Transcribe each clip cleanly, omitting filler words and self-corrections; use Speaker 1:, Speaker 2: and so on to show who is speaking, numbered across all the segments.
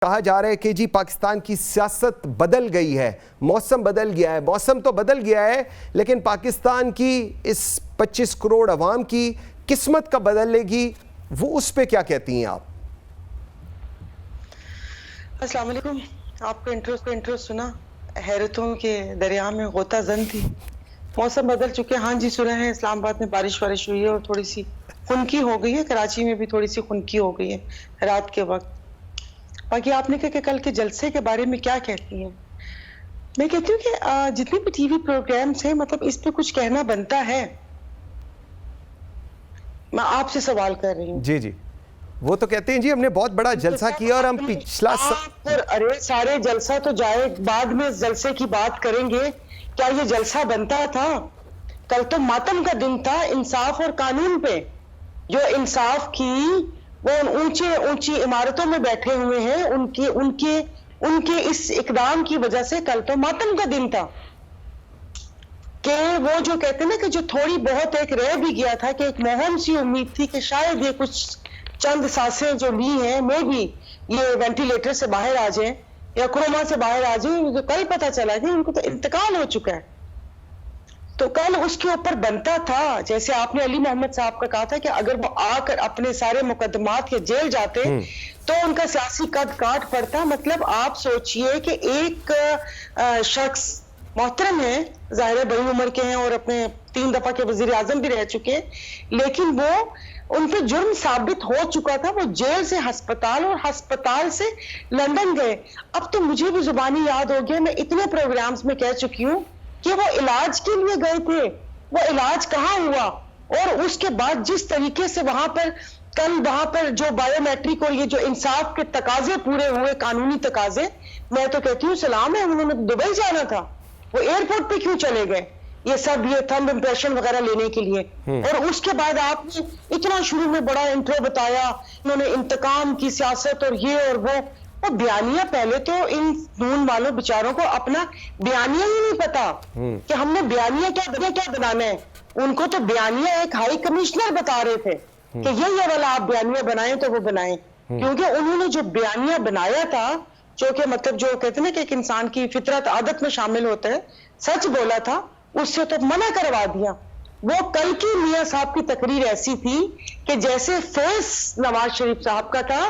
Speaker 1: کہا جا رہا ہے کہ جی پاکستان کی سیاست بدل گئی ہے، موسم بدل گیا ہے۔ موسم تو بدل گیا ہے لیکن پاکستان کی اس 25 کروڑ عوام کی قسمت کب بدلے گی، وہ اس پہ کیا کہتی ہیں آپ؟
Speaker 2: السلام علیکم۔ آپ کو انٹرو سنا، حیرتوں کے دریا میں غوطہ زن تھی۔ موسم بدل چکے، ہاں جی سنا ہے، اسلام آباد میں بارش ہوئی ہے اور تھوڑی سی خنکی ہو گئی ہے، کراچی میں بھی تھوڑی سی خنکی ہو گئی ہے رات کے وقت۔ باقی آپ نے کہا کہ کل کے جلسے کے بارے میں کیا کہتی ہیں؟ میں کہتی ہوں کہ جتنے بھی ٹی وی پروگرامز ہیں، مطلب اس پہ کچھ کہنا بنتا ہے۔ میں آپ سے سوال کر رہی ہوں۔
Speaker 1: جی وہ تو کہتے ہیں جی ہم نے بہت بڑا جلسہ کیا اور ہم پچھلا
Speaker 2: ارے سارے جلسہ تو جائے، بعد میں جلسے کی بات کریں گے۔ کیا یہ جلسہ بنتا تھا؟ کل تو ماتم کا دن تھا انصاف اور قانون پہ۔ جو انصاف کی وہ اونچی عمارتوں میں بیٹھے ہوئے ہیں، ان کے اس اقدام کی وجہ سے کل تو ماتم کا دن تھا کہ وہ جو کہتے ہیں نا کہ جو تھوڑی بہت ایک رہ بھی گیا تھا کہ ایک مہم سی امید تھی کہ شاید یہ کچھ چند سانسیں جو لی ہیں میں بھی یہ وینٹیلیٹر سے باہر آ جائیں یا کروما سے باہر آ جائیں، تو کل پتہ چلا کہ ان کو تو انتقال ہو چکا ہے۔ تو کل اس کے اوپر بنتا تھا، جیسے آپ نے علی محمد صاحب کا کہا تھا کہ اگر وہ آ کر اپنے سارے مقدمات کے جیل جاتے تو ان کا سیاسی قد کاٹ پڑتا۔ مطلب آپ سوچئے کہ ایک شخص محترم ہے، ظاہر بڑی عمر کے ہیں اور اپنے 3 دفعہ کے وزیر اعظم بھی رہ چکے ہیں، لیکن وہ ان پہ جرم ثابت ہو چکا تھا، وہ جیل سے ہسپتال اور ہسپتال سے لندن گئے۔ اب تو مجھے بھی زبانی یاد ہو گیا، میں اتنے پروگرامز میں کہہ چکی ہوں کہ وہ علاج کے لیے گئے تھے، وہ علاج کہاں ہوا؟ اور اس کے بعد جس طریقے سے وہاں پر جو بائیو میٹرک اور یہ جو انصاف کے تقاضے پورے ہوئے، قانونی تقاضے، میں تو کہتی ہوں سلام ہے، انہوں نے دبئی جانا تھا، وہ ایئرپورٹ پہ کیوں چلے گئے؟ یہ سب یہ تھمب امپریشن وغیرہ لینے کے لیے۔ اور اس کے بعد آپ نے اتنا شروع میں بڑا انٹرو بتایا، انہوں نے انتقام کی سیاست اور یہ اور وہ بیانیہ، پہلے تو ان نون والوں بیچاروں کو اپنا بیانیہ ہی نہیں پتا کہ ہم نے بیانیہ کیا بنانا ہے۔ ان کو تو بیانیہ ایک ہائی کمشنر بتا رہے تھے کہ یہ والا آپ بیانیہ بنائیں تو وہ بنائیں، کیونکہ انہوں نے جو بیانیہ بنایا تھا، جو کہ مطلب جو کہتے ہیں نا کہ ایک انسان کی فطرت عادت میں شامل ہوتا ہے، سچ بولا تھا، اس سے تو منع کروا دیا۔ وہ کل کی میاں صاحب کی تقریر ایسی تھی کہ جیسے فیس نواز شریف صاحب کا تھا،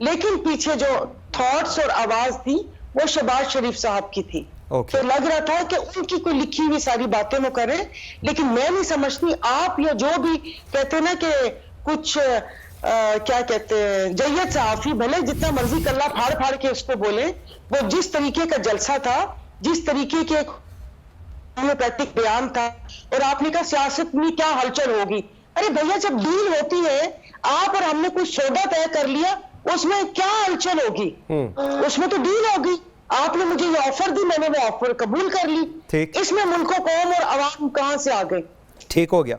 Speaker 2: لیکن پیچھے جو تھاٹس اور آواز تھی وہ شہباز شریف صاحب کی تھی۔ تو لگ رہا تھا کہ ان کی کوئی لکھی ہوئی ساری باتیں وہ کریں، لیکن میں نہیں سمجھتی آپ یا جو بھی کہتے ہیں نا کہ کچھ کیا کہتے ہیں جید صحافی، بھلے جتنا مرضی کلہ پھاڑ کے اس کو بولیں، وہ جس طریقے کا جلسہ تھا، جس طریقے کے ہومیوپیتھک بیان تھا، اور آپ نے کہا سیاست میں کیا ہلچل ہوگی۔ ارے بھیا جب ڈیل ہوتی ہے، آپ اور ہم نے کوئی سودا طے کر لیا، اس میں کیا ہلچل ہوگی؟ اس میں تو ڈیل ہوگی۔ آپ نے مجھے یہ آفر دی، میں نے وہ آفر قبول کر لی، اس میں ملک و قوم اور عوام کہاں سے آ گئے؟
Speaker 1: ٹھیک ہو گیا۔